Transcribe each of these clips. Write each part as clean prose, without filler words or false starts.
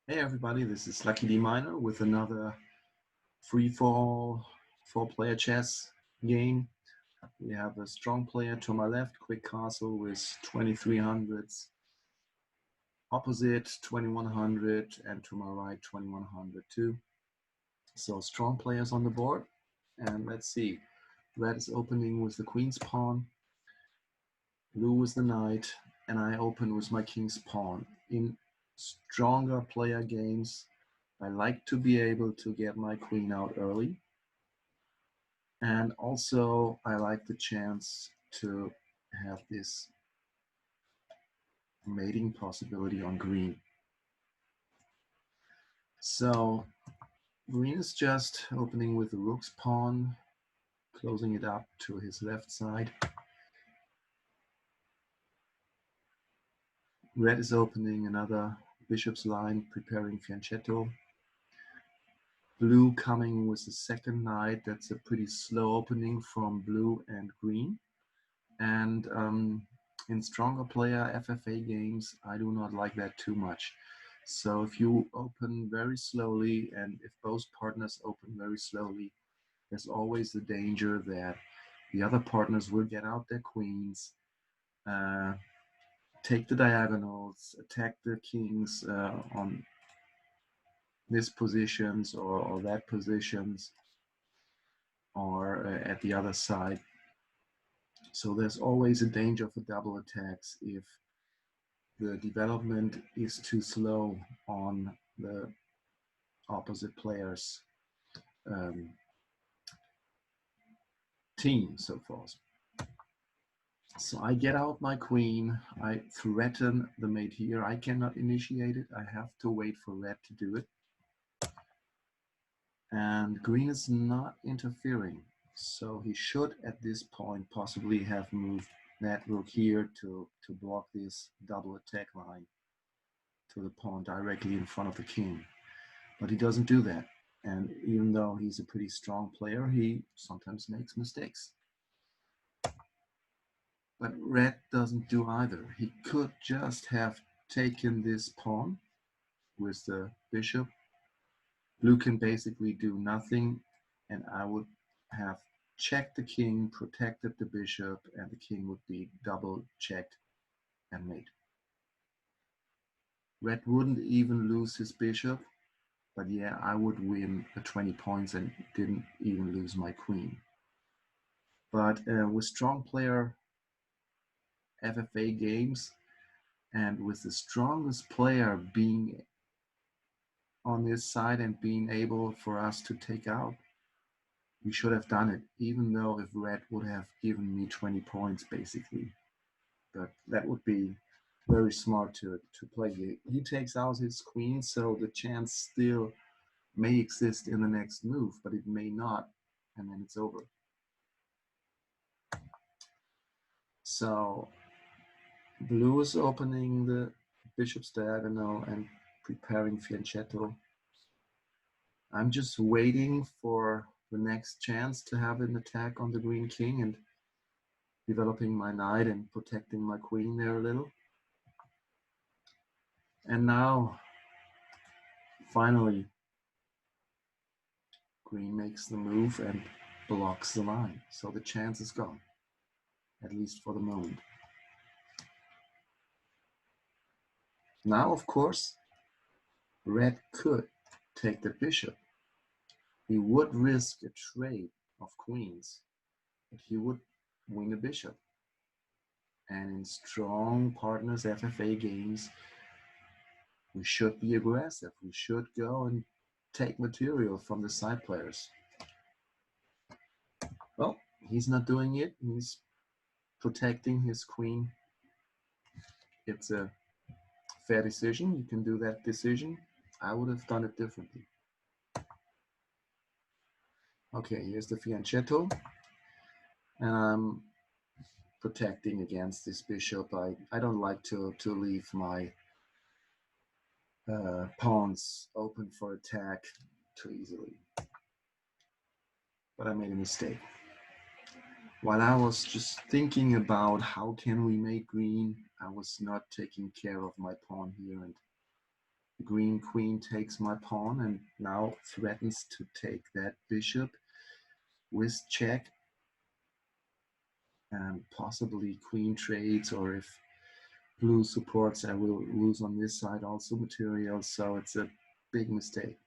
Hey everybody, this is luckyDminor with another free-for-all four-player chess game. We have a strong player to my left, quick castle with 2300s, opposite 2100, and to my right 2100 too. So strong players on the board, and let's see. Red is opening with the queen's pawn, blue with the knight, and I open with my king's pawn. In stronger player games, I like to be able to get my queen out early. And also I like the chance to have this mating possibility on green. So green is just opening with the rook's pawn, closing it up to his left side. Red is opening another bishop's line, preparing fianchetto. Blue coming with the second knight. That's a pretty slow opening from blue and green. And in stronger player FFA games, I do not like that too much. So if you open very slowly and if both partners open very slowly, there's always the danger that the other partners will get out their queens, take the diagonals, attack the kings on this positions or that positions or at the other side. So there's always a danger for double attacks if the development is too slow on the opposite player's team, so forth. So I get out my queen, I threaten the mate here. I cannot initiate it, I have to wait for red to do it. And green is not interfering, so he should at this point possibly have moved that rook here to block this double attack line to the pawn directly in front of the king. But he doesn't do that. And even though he's a pretty strong player, he sometimes makes mistakes. But red doesn't do either. He could just have taken this pawn with the bishop. Blue can basically do nothing, and I would have checked the king, protected the bishop, and the king would be double checked and mate. Red wouldn't even lose his bishop, but yeah, I would win the 20 points and didn't even lose my queen. But with strong player FFA games and with the strongest player being on this side and being able for us to take out, we should have done it, even though if red would have given me 20 points basically. But that would be very smart to play here. He takes out his queen, so the chance still may exist in the next move, but it may not, and then it's over. So blue is opening the bishop's diagonal and preparing fianchetto. I'm just waiting for the next chance to have an attack on the green king and developing my knight and protecting my queen there a little. And now, finally, green makes the move and blocks the line. So the chance is gone, at least for the moment. Now, of course, red could take the bishop. He would risk a trade of queens, but he would win the bishop. And in strong partners FFA games, we should be aggressive. We should go and take material from the side players. Well, he's not doing it. He's protecting his queen. It's a fair decision. You can do that decision. I would have done it differently. Okay, here's the fianchetto. And I'm protecting against this bishop. I don't like to leave my pawns open for attack too easily. But I made a mistake. While I was just thinking about how can we make green, I was not taking care of my pawn here, and The green queen takes my pawn and now threatens to take that bishop with check, and possibly queen trades, or if blue supports, I will lose on this side also material, so it's a big mistake.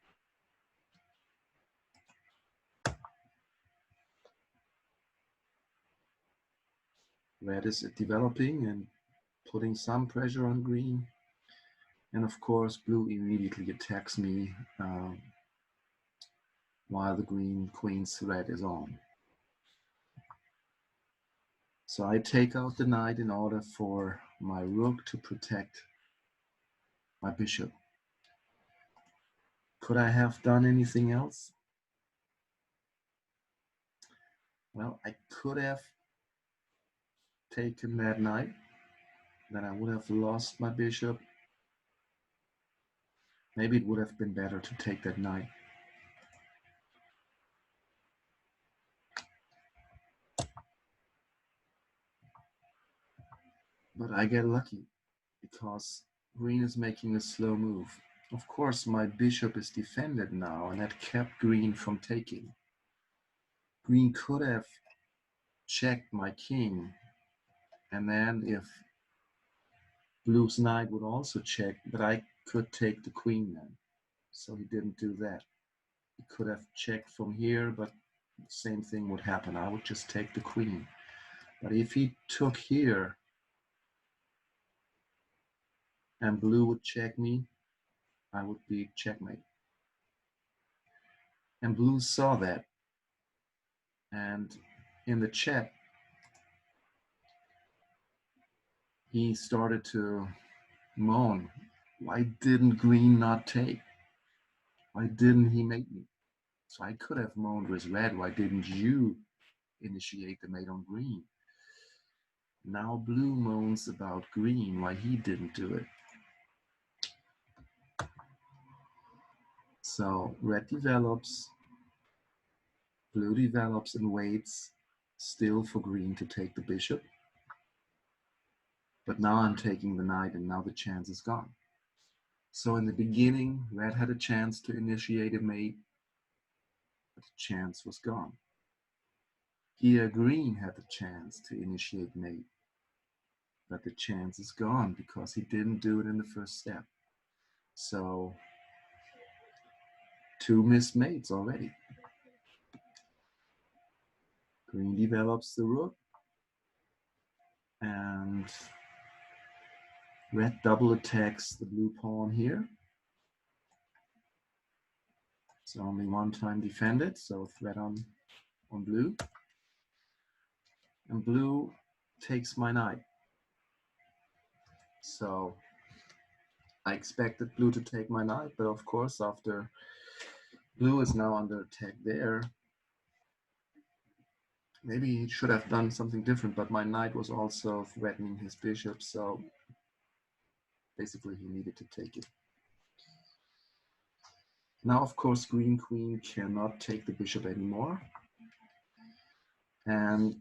Red is developing and putting some pressure on green, and of course blue immediately attacks me while the green queen's threat is on. So I take out the knight in order for my rook to protect my bishop. Could I have done anything else? Well, I could have taken that knight, then I would have lost my bishop. Maybe it would have been better to take that knight. But I get lucky because green is making a slow move. Of course, my bishop is defended now, and that kept green from taking. Green could have checked my king, and then if blue's knight would also check, but I could take the queen then. So he didn't do that. He could have checked from here, but the same thing would happen. I would just take the queen. But if he took here and blue would check me, I would be checkmate. And blue saw that. And in the chat, he started to moan. Why didn't green not take? Why didn't he make me? So I could have moaned with red. Why didn't you initiate the mate on green? Now blue moans about green, why he didn't do it. So red develops, blue develops and waits still for green to take the bishop. But now I'm taking the knight and now the chance is gone. So in the beginning, red had a chance to initiate a mate, but the chance was gone. Here green had the chance to initiate mate, but the chance is gone because he didn't do it in the first step. So 2 missed mates already. Green develops the rook, and red double attacks the blue pawn here. It's only one time defended, so threat on blue. And blue takes my knight. So I expected blue to take my knight, but of course after blue is now under attack there, maybe he should have done something different, but my knight was also threatening his bishop, so basically he needed to take it. Now, of course, green queen cannot take the bishop anymore. And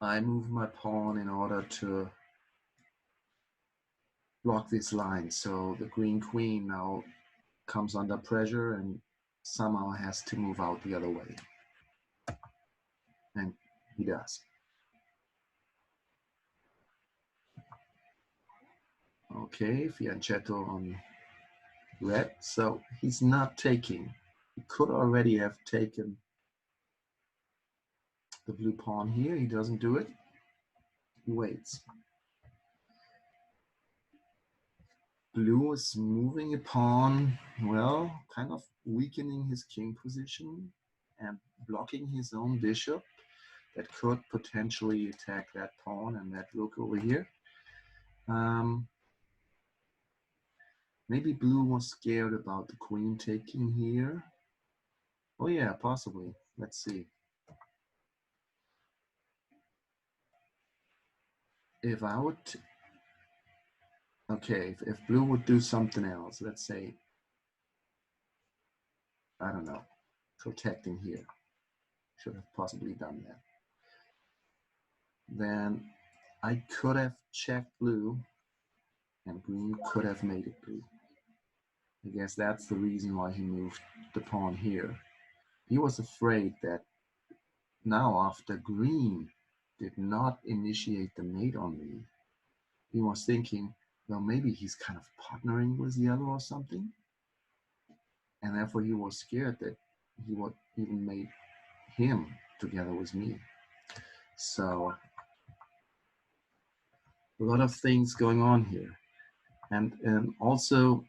I move my pawn in order to block this line. So the green queen now comes under pressure and somehow has to move out the other way. And he does. Okay, fianchetto on red. So he's not taking. He could already have taken the blue pawn here. He doesn't do it. He waits. Blue is moving a pawn, well, kind of weakening his king position and blocking his own bishop that could potentially attack that pawn and that rook over here. Maybe blue was scared about the queen taking here. Oh yeah, possibly. Let's see. If I would, okay, if blue would do something else, let's say, I don't know, protecting here. Should have possibly done that. Then I could have checked blue and green could have made it blue. I guess that's the reason why he moved the pawn here. He was afraid that now after green did not initiate the mate on me, he was thinking, well, maybe he's kind of partnering with yellow or something. And therefore he was scared that he would even mate him together with me. So a lot of things going on here. And also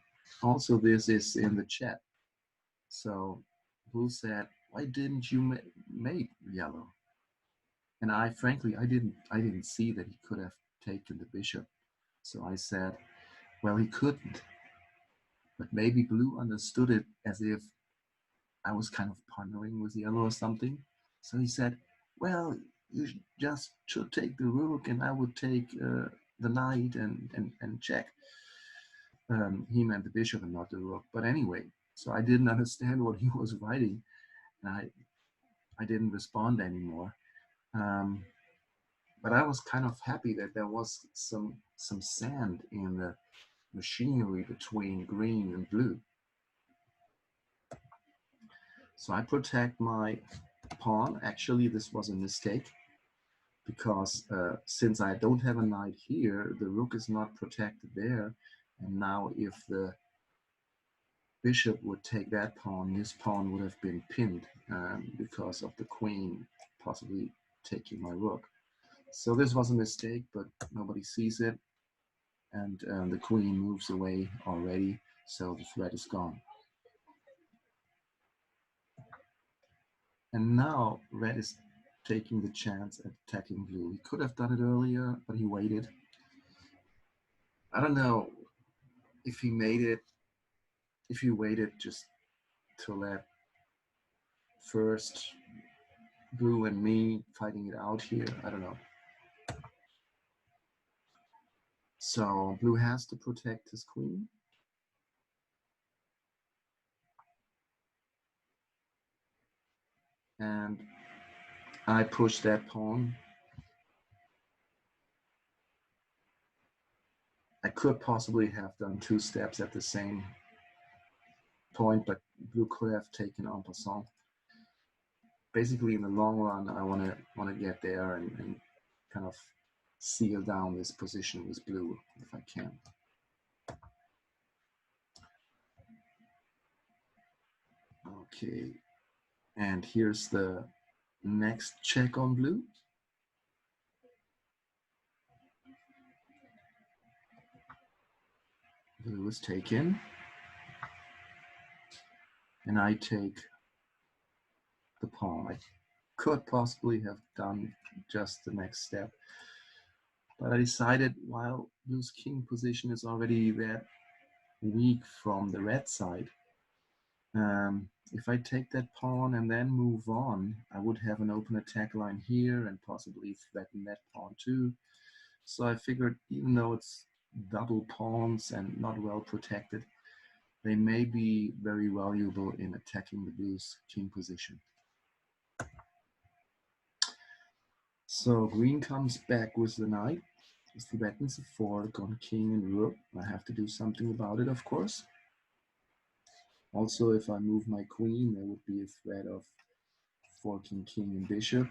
this is in the chat. So Blue said, why didn't you mate yellow? And frankly, I didn't see that he could have taken the bishop. So I said, well, he couldn't. But maybe Blue understood it as if I was kind of partnering with yellow or something. So he said, well, you just should take the rook and I would take the knight and check. He meant the bishop and not the rook. But anyway, so I didn't understand what he was writing, and I didn't respond anymore. But I was kind of happy that there was some sand in the machinery between green and blue. So I protect my pawn. Actually, this was a mistake because since I don't have a knight here, the rook is not protected there. And now if the bishop would take that pawn, this pawn would have been pinned because of the queen possibly taking my rook. So this was a mistake, but nobody sees it. And the queen moves away already, so the threat is gone. And now red is taking the chance at attacking blue. He could have done it earlier, but he waited. I don't know if he made it, if he waited just to let first blue and me fighting it out here. I don't know. So blue has to protect his queen. And I push that pawn. I could possibly have done 2 steps at the same point, but blue could have taken en passant. Basically, in the long run, I want to get there and kind of seal down this position with blue if I can. Okay, and here's the next check on blue. Blue is taken, and I take the pawn. I could possibly have done just the next step, but I decided while blue's king position is already that weak from the red side, if I take that pawn and then move on, I would have an open attack line here and possibly threaten that pawn too. So I figured even though it's double pawns and not well protected, they may be very valuable in attacking the blue's king position. So green comes back with the knight, threatens a fork on king and rook. I have to do something about it, of course. Also, if I move my queen, there would be a threat of forking king and bishop.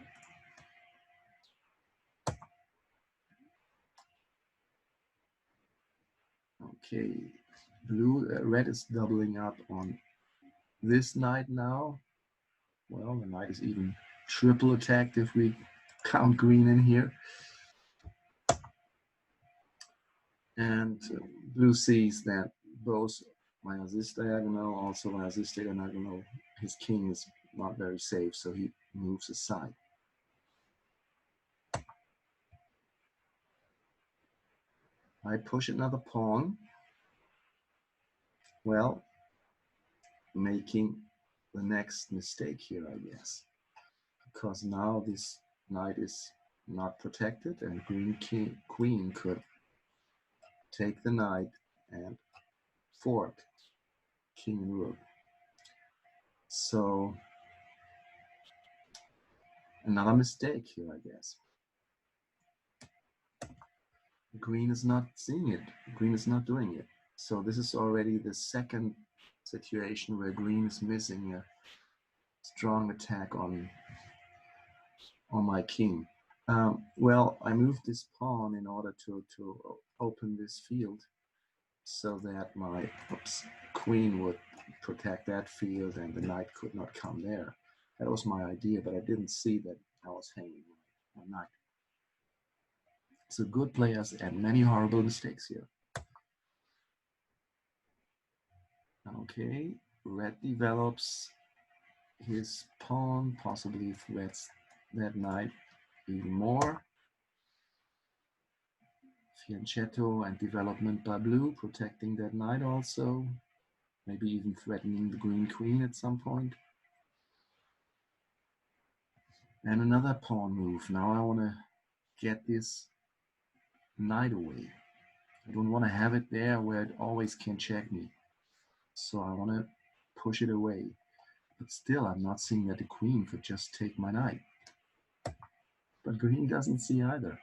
Okay, red is doubling up on this knight now. Well, the knight is even triple attacked if we count green in here. And blue sees that both via this diagonal, also via this diagonal, his king is not very safe, so he moves aside. I push another pawn. Well, making the next mistake here, I guess, because now this knight is not protected, and queen could take the knight and fork king and rook. So another mistake here, I guess. Green is not seeing it. Green is not doing it. So this is already the second situation where green is missing a strong attack on my king. Well, I moved this pawn in order to open this field so that my queen would protect that field and the knight could not come there. That was my idea, but I didn't see that I was hanging my knight. So good players and many horrible mistakes here. Okay, red develops his pawn, possibly threats that knight even more. Fianchetto and development by blue, protecting that knight also. Maybe even threatening the green queen at some point. And another pawn move. Now I want to get this knight away. I don't want to have it there where it always can check me. So I want to push it away. But still, I'm not seeing that the queen could just take my knight. But green doesn't see either.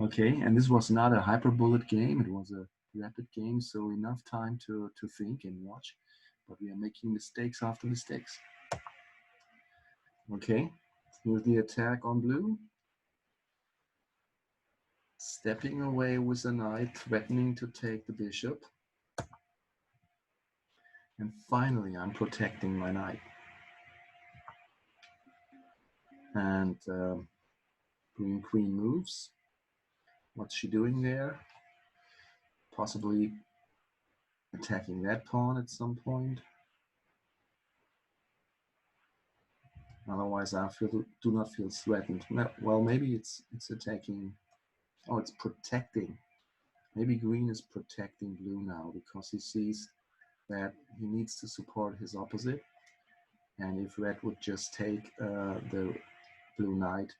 Okay, and this was not a hyper bullet game. It was a rapid game, so enough time to think and watch. But we are making mistakes after mistakes. Okay, here's the attack on blue. Stepping away with the knight, threatening to take the bishop. And finally, I'm protecting my knight. And green queen moves. What's she doing there? Possibly attacking that pawn at some point. Otherwise, I do not feel threatened. Well, maybe it's attacking. Oh, it's protecting. Maybe green is protecting blue now because he sees that he needs to support his opposite. And if red would just take the blue knight,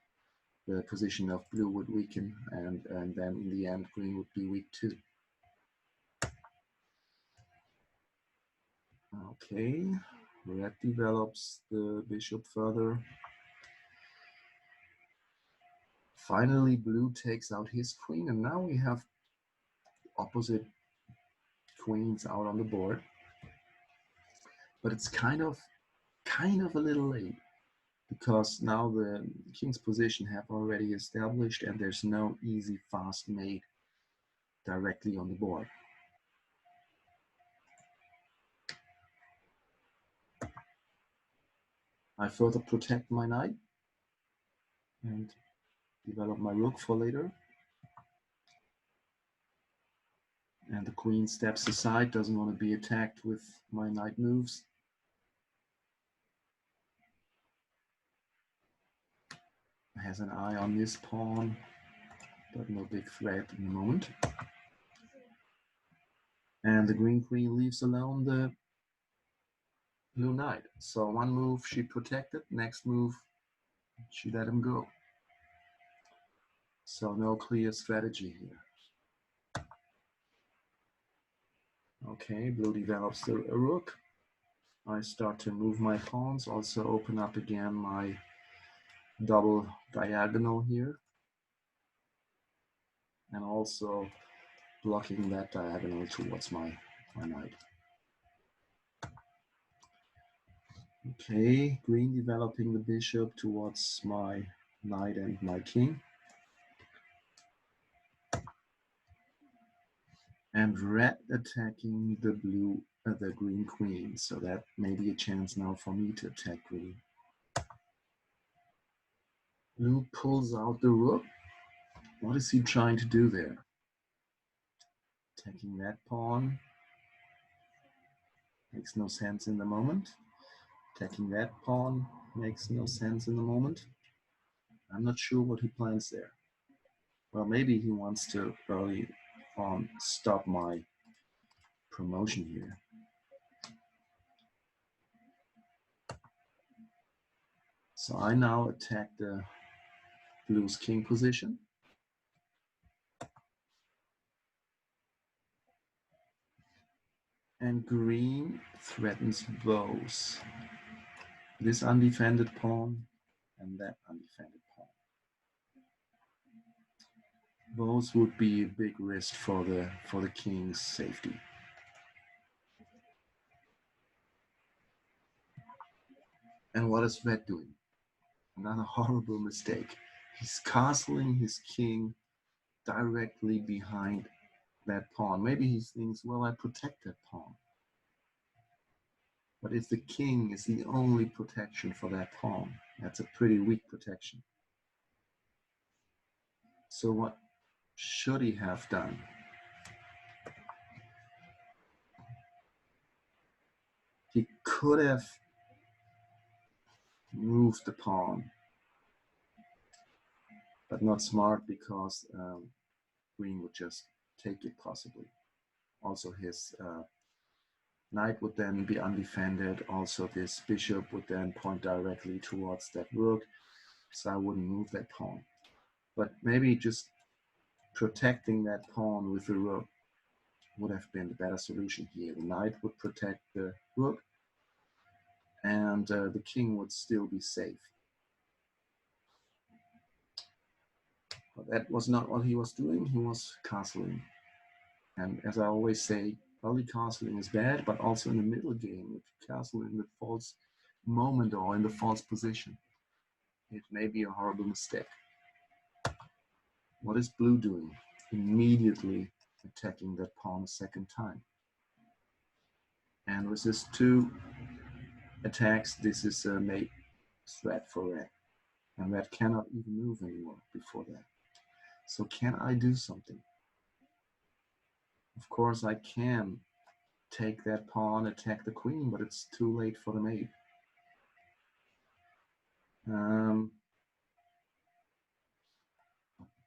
the position of blue would weaken, and then in the end, green would be weak too. Okay, red develops the bishop further. Finally, blue takes out his queen, and now we have opposite queens out on the board. But it's kind of a little late because now the king's position have already established, and there's no easy fast mate directly on the board. I further protect my knight and develop my rook for later. And the queen steps aside, doesn't want to be attacked with my knight moves. Has an eye on this pawn, but no big threat in the moment. And the green queen leaves alone the blue knight. So one move she protected, next move she let him go. So no clear strategy here. Okay, blue develops a rook. I start to move my pawns, also open up again my double diagonal here. And also blocking that diagonal towards my knight. Okay, green developing the bishop towards my knight and my king. And red attacking the green queen. So that may be a chance now for me to attack green. Blue pulls out the rook. What is he trying to do there? Attacking that pawn. Makes no sense in the moment. Attacking that pawn makes no sense in the moment. I'm not sure what he plans there. Well, maybe he wants to early on stop my promotion here. So I now attack the blue's king position. And green threatens both this undefended pawn and that undefended pawn. Those would be a big risk for the king's safety. And what is red doing? Another horrible mistake. He's castling his king directly behind that pawn. Maybe he thinks, well, I protect that pawn. But if the king is the only protection for that pawn, that's a pretty weak protection. So what should he have done? He could have moved the pawn, but not smart, because green would just take it possibly. Also his knight would then be undefended. Also this bishop would then point directly towards that rook, so I wouldn't move that pawn. But maybe just protecting that pawn with the rook would have been the better solution here. The knight would protect the rook, and the king would still be safe. But that was not what he was doing. He was castling. And as I always say, early castling is bad, but also in the middle game, if you castle in the false moment or in the false position, it may be a horrible mistake. What is blue doing? Immediately attacking that pawn a second time. And with his two attacks, this is a mate threat for red. And red cannot even move anymore before that. So can I do something? Of course I can take that pawn, attack the queen, but it's too late for the mate.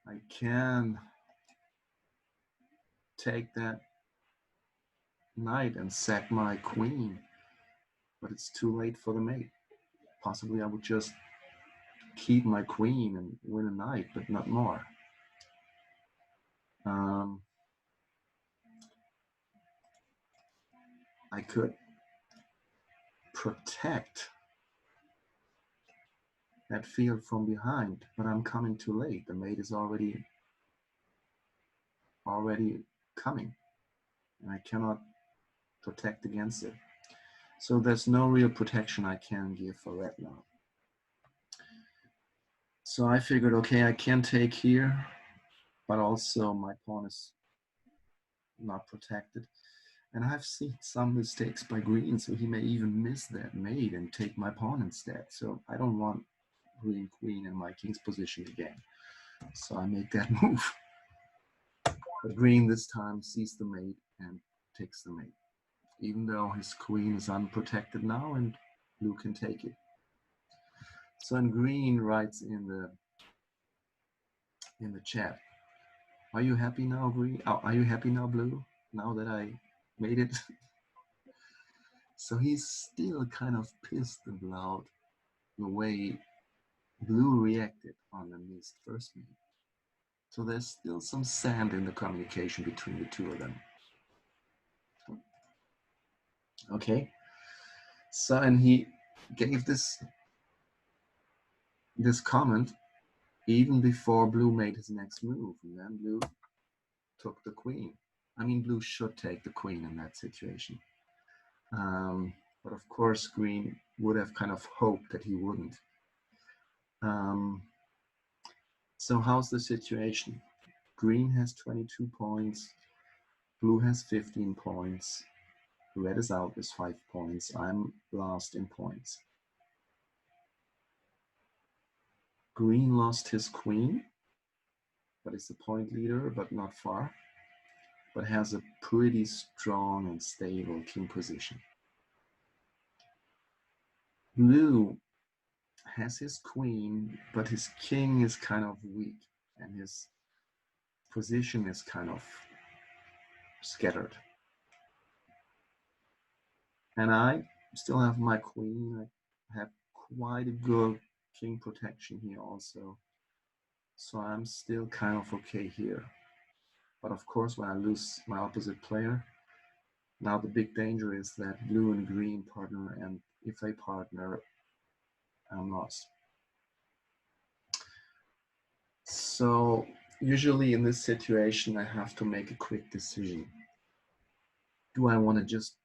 I can take that knight and sack my queen, but it's too late for the mate. Possibly I would just keep my queen and win a knight, but not more. I could protect that field from behind, but I'm coming too late. The mate is already coming, and I cannot protect against it. So there's no real protection I can give for red now. So I figured, okay, I can take here, but also my pawn is not protected. And I've seen some mistakes by green, so he may even miss that mate and take my pawn instead. So I don't want green queen in my king's position again. So I make that move. But green this time sees the mate and takes the mate, even though his queen is unprotected now and blue can take it. So and green writes in the chat, are you happy now, green? Oh, are you happy now, blue? Now that I made it? So he's still kind of pissed about the way blue reacted on the missed first mate. So there's still some sand in the communication between the two of them. Okay. So, and he gave this comment even before blue made his next move, and then blue took the queen. I mean, blue should take the queen in that situation. But of course, green would have kind of hoped that he wouldn't. So how's the situation? Green has 22 points, blue has 15 points, red is out with 5 points, I'm last in points. Green lost his queen, but is the point leader, but not far, but has a pretty strong and stable king position. Blue has his queen, but his king is kind of weak, and his position is kind of scattered. And I still have my queen. I have quite a good king protection here also. So I'm still kind of okay here. But of course, when I lose my opposite player, now the big danger is that blue and green partner, and if they partner, I'm lost. So usually in this situation, I have to make a quick decision. Do I want to just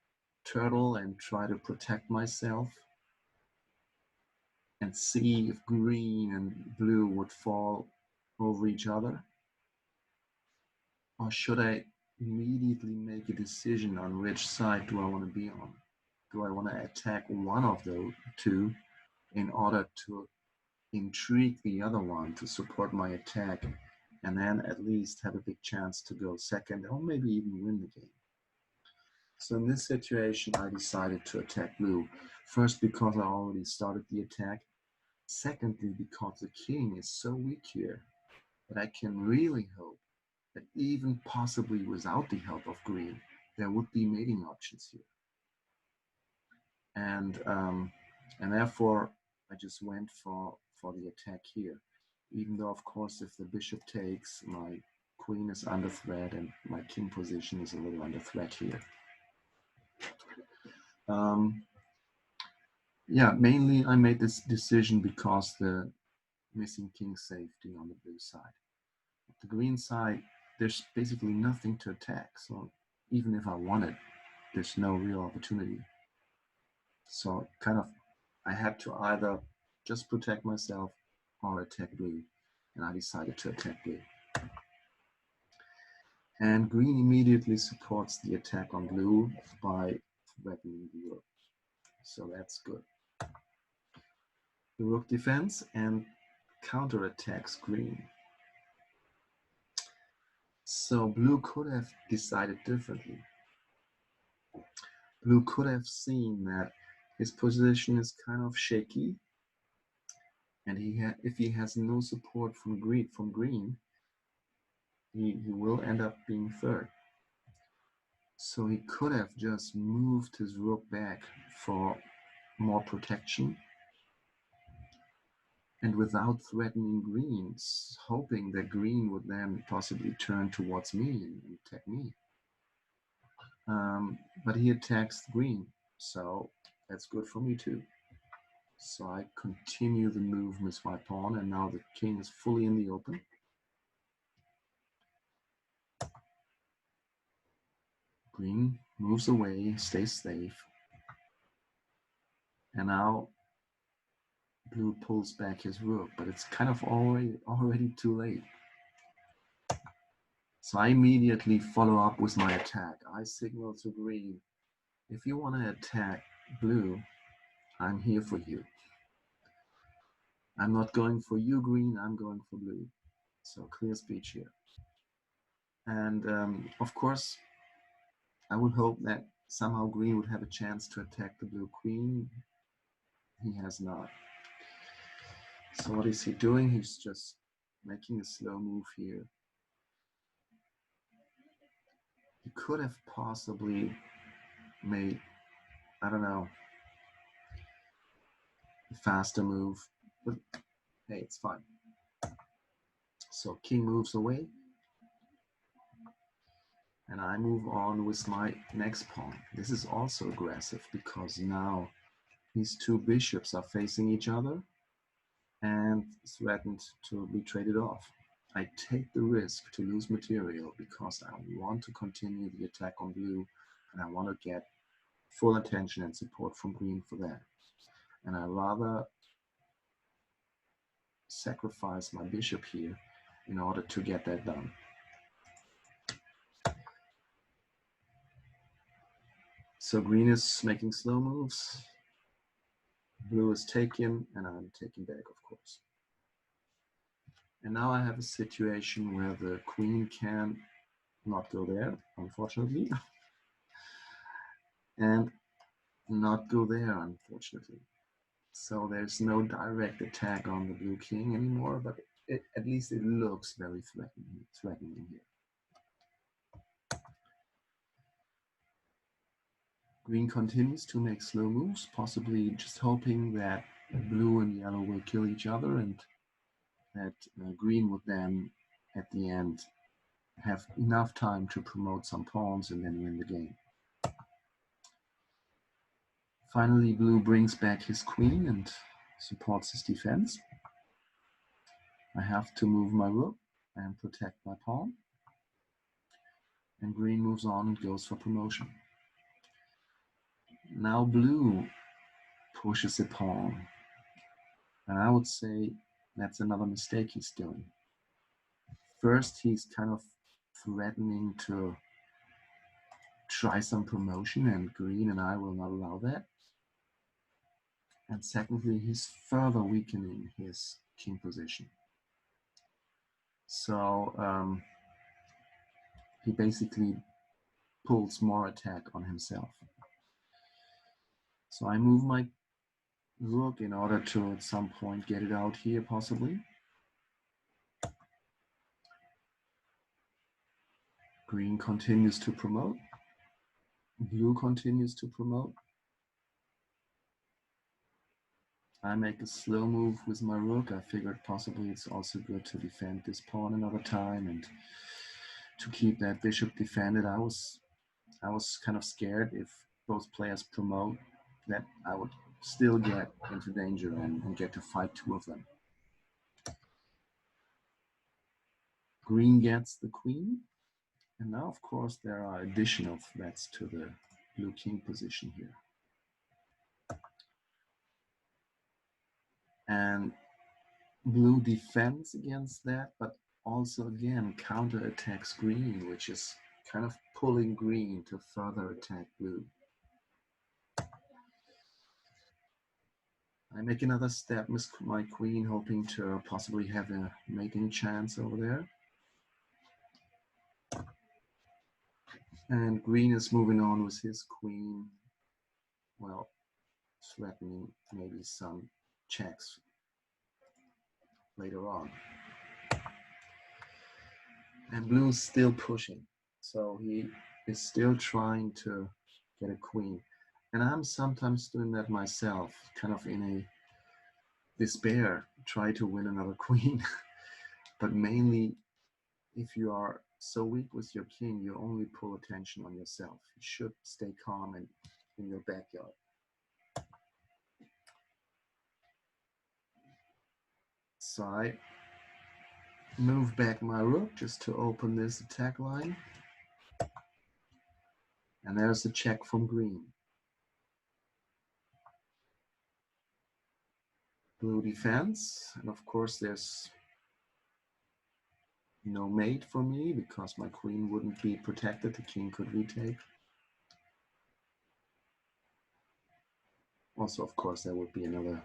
turtle and try to protect myself and see if green and blue would fall over each other? Or should I immediately make a decision on which side do I want to be on? Do I want to attack one of the two in order to intrigue the other one to support my attack and then at least have a big chance to go second or maybe even win the game? So in this situation, I decided to attack blue. First, because I already started the attack. Secondly, because the king is so weak here that I can really hope that even possibly without the help of green, there would be mating options here. And therefore, I just went for the attack here. Even though, of course, if the bishop takes, my queen is under threat and my king position is a little under threat here. Yeah, mainly I made this decision because the missing king safety on the blue side. The green side, there's basically nothing to attack. So even if I wanted, there's no real opportunity. So kind of, I had to either just protect myself or attack blue. And I decided to attack blue. And green immediately supports the attack on blue by threatening the rook. So that's good. The rook defends and counterattacks green. So blue could have decided differently. Blue could have seen that his position is kind of shaky, and if he has no support from green, he will end up being third. So he could have just moved his rook back for more protection, and without threatening green, hoping that green would then possibly turn towards me and attack me. But he attacks green, so that's good for me too. So I continue the move with my pawn, and now the king is fully in the open. Green moves away, stays safe. And now blue pulls back his rook, but it's kind of already too late. So I immediately follow up with my attack. I signal to green, if you want to attack blue, I'm here for you. I'm not going for you, green, I'm going for blue. So clear speech here. And of course, I would hope that somehow green would have a chance to attack the blue queen. He has not. So what is he doing? He's just making a slow move here. He could have possibly made, I don't know, a faster move, but hey, it's fine. So king moves away, and I move on with my next pawn. This is also aggressive because now these two bishops are facing each other and threatened to be traded off. I take the risk to lose material because I want to continue the attack on blue, and I want to get full attention and support from green for that. And I rather sacrifice my bishop here in order to get that done. So green is making slow moves, blue is taken, and I'm taking back, of course. And now I have a situation where the queen can not go there, unfortunately, and not go there, unfortunately. So there's no direct attack on the blue king anymore, but at least it looks very threatening here. Green continues to make slow moves, possibly just hoping that blue and yellow will kill each other and that green would then, at the end, have enough time to promote some pawns and then win the game. Finally, blue brings back his queen and supports his defense. I have to move my rook, and protect my pawn. And green moves on and goes for promotion. Now blue pushes a pawn. And I would say that's another mistake he's doing. First, he's kind of threatening to try some promotion, and green and I will not allow that. And secondly, he's further weakening his king position. So he basically pulls more attack on himself. So I move my rook in order to at some point get it out here possibly. Green continues to promote. Blue continues to promote. I make a slow move with my rook. I figured possibly it's also good to defend this pawn another time and to keep that bishop defended. I was kind of scared if both players promote that I would still get into danger and get to fight two of them. Green gets the queen. And now, of course, there are additional threats to the blue king position here. And blue defends against that, but also again counterattacks green, which is kind of pulling green to further attack blue. I make another step with my queen, hoping to possibly have a mating chance over there. And green is moving on with his queen, well, threatening maybe some checks later on. And blue is still pushing, so he is still trying to get a queen. And I'm sometimes doing that myself, kind of in a despair, try to win another queen. But mainly, if you are so weak with your king, you only pull attention on yourself. You should stay calm and in your backyard. So I move back my rook just to open this attack line. And there's a check from green. Blue defense, and of course there's no mate for me because my queen wouldn't be protected. The king could retake. Also, of course, there would be another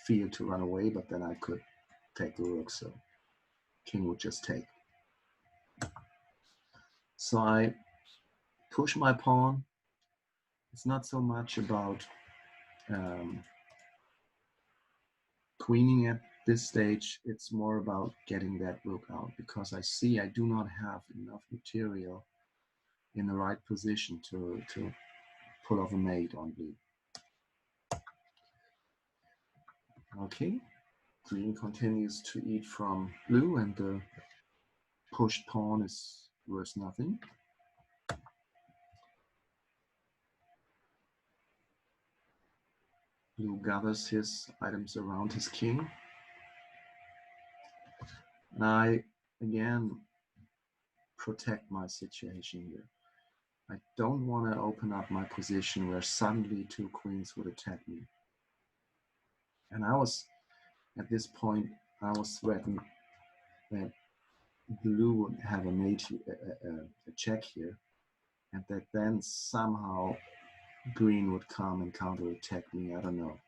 field to run away, but then I could take the rook, so king would just take. So I push my pawn. It's not so much about queening at this stage. It's more about getting that rook out because I see I do not have enough material in the right position to pull off a mate on blue. Okay, green continues to eat from blue and the pushed pawn is worth nothing. Blue gathers his items around his king. And I, again, protect my situation here. I don't want to open up my position where suddenly two queens would attack me. And I was, at this point, I was threatened that blue would have a mate, a check here, and that then somehow green would come and counterattack me. I don't know.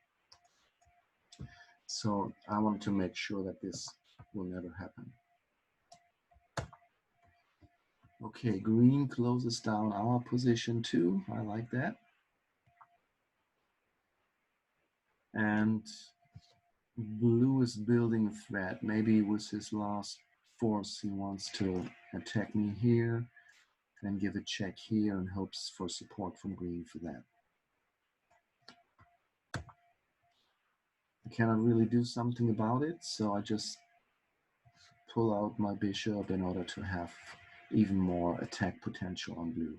So I want to make sure that this will never happen. Okay, green closes down our position too. I like that. And blue is building a threat. Maybe with his last force, he wants to attack me here, then give a check here and hopes for support from green for that. I cannot really do something about it, so I just pull out my bishop in order to have even more attack potential on blue.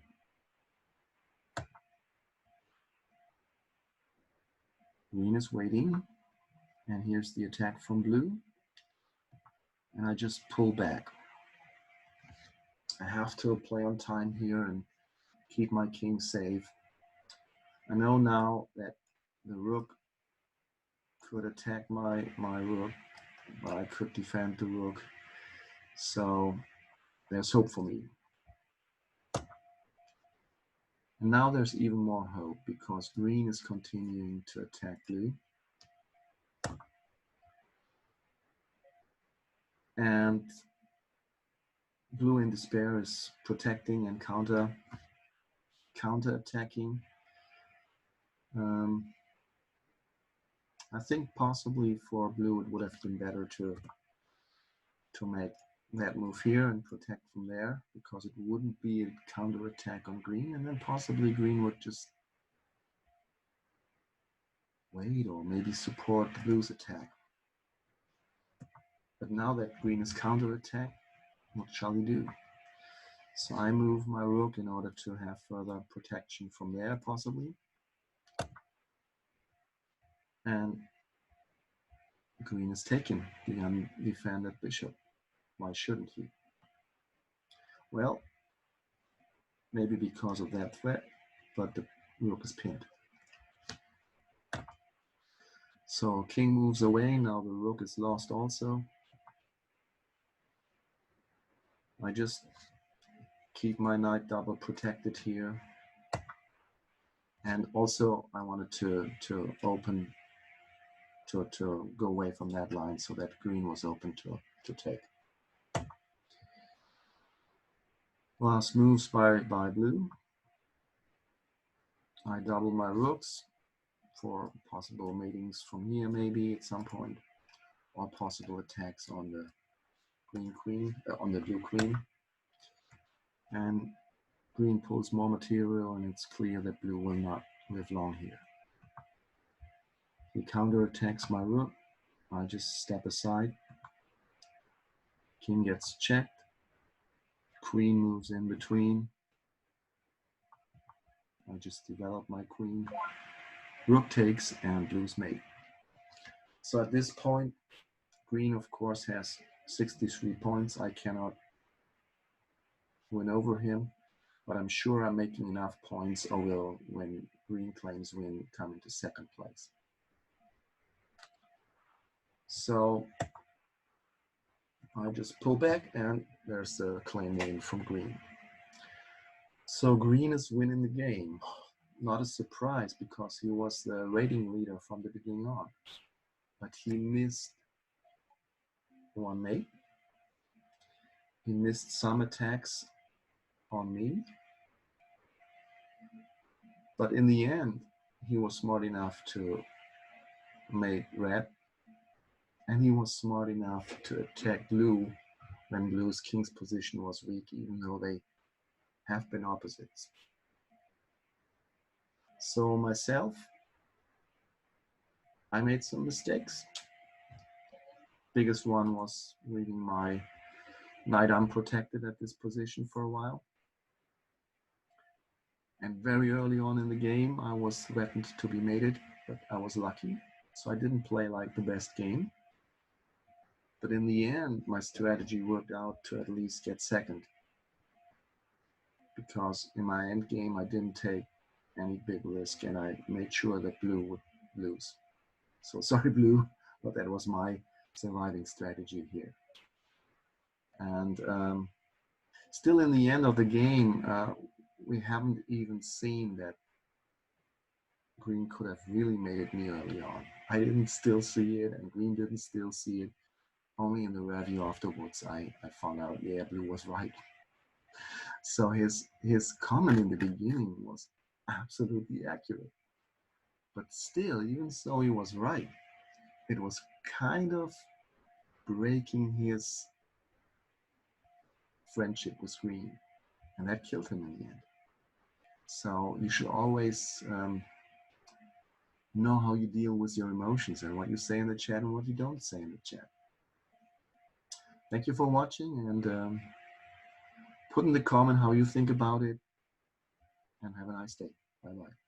Green is waiting, and here's the attack from blue. and I just pull back. I have to play on time here and keep my king safe. I know now that the rook could attack my rook, but I could defend the rook. So there's hope for me. And now there's even more hope because green is continuing to attack blue. And blue in despair is protecting and counter-attacking. I think possibly for blue it would have been better to make that move here and protect from there, because it wouldn't be a counter-attack on green, and then possibly green would just wait or maybe support blue's attack. But now that green is counter-attack, what shall we do? So I move my rook in order to have further protection from there, possibly. And green is taken the undefended bishop. Why shouldn't he? Well, maybe because of that threat, but the rook is pinned. So king moves away, now the rook is lost also. I just keep my knight double protected here. And also I wanted to go away from that line so that green was open to take. Last moves by blue. I double my rooks for possible matings from here maybe at some point, or possible attacks on the on the blue queen. And green pulls more material, and it's clear that blue will not live long here. He counterattacks my rook. I just step aside. King gets checked. Queen moves in between. I just develop my queen. Rook takes and blue's mate. So at this point, green of course has 63 points. I cannot win over him, but I'm sure I'm making enough points or will, when green claims win, come into second place. So I just pull back and there's the claim name from green. So green is winning the game. Not a surprise because he was the rating leader from the beginning on. But he missed one mate. He missed some attacks on me. But in the end, he was smart enough to mate red. And he was smart enough to attack blue when blue's king's position was weak, even though they have been opposites. So myself, I made some mistakes. Biggest one was leaving my knight unprotected at this position for a while. And very early on in the game, I was threatened to be mated, but I was lucky. So I didn't play like the best game. But in the end, my strategy worked out to at least get second. Because in my end game, I didn't take any big risk and I made sure that blue would lose. So sorry, blue, but that was my surviving strategy here. And still in the end of the game, we haven't even seen that green could have really mated me early on. I didn't still see it, and green didn't still see it. Only in the review afterwards, I found out, yeah, blue was right. So his comment in the beginning was absolutely accurate. But still, even though he was right, it was kind of breaking his friendship with green, and that killed him in the end. So you should always know how you deal with your emotions and what you say in the chat and what you don't say in the chat. Thank you for watching, and put in the comment how you think about it, and have a nice day. Bye-bye.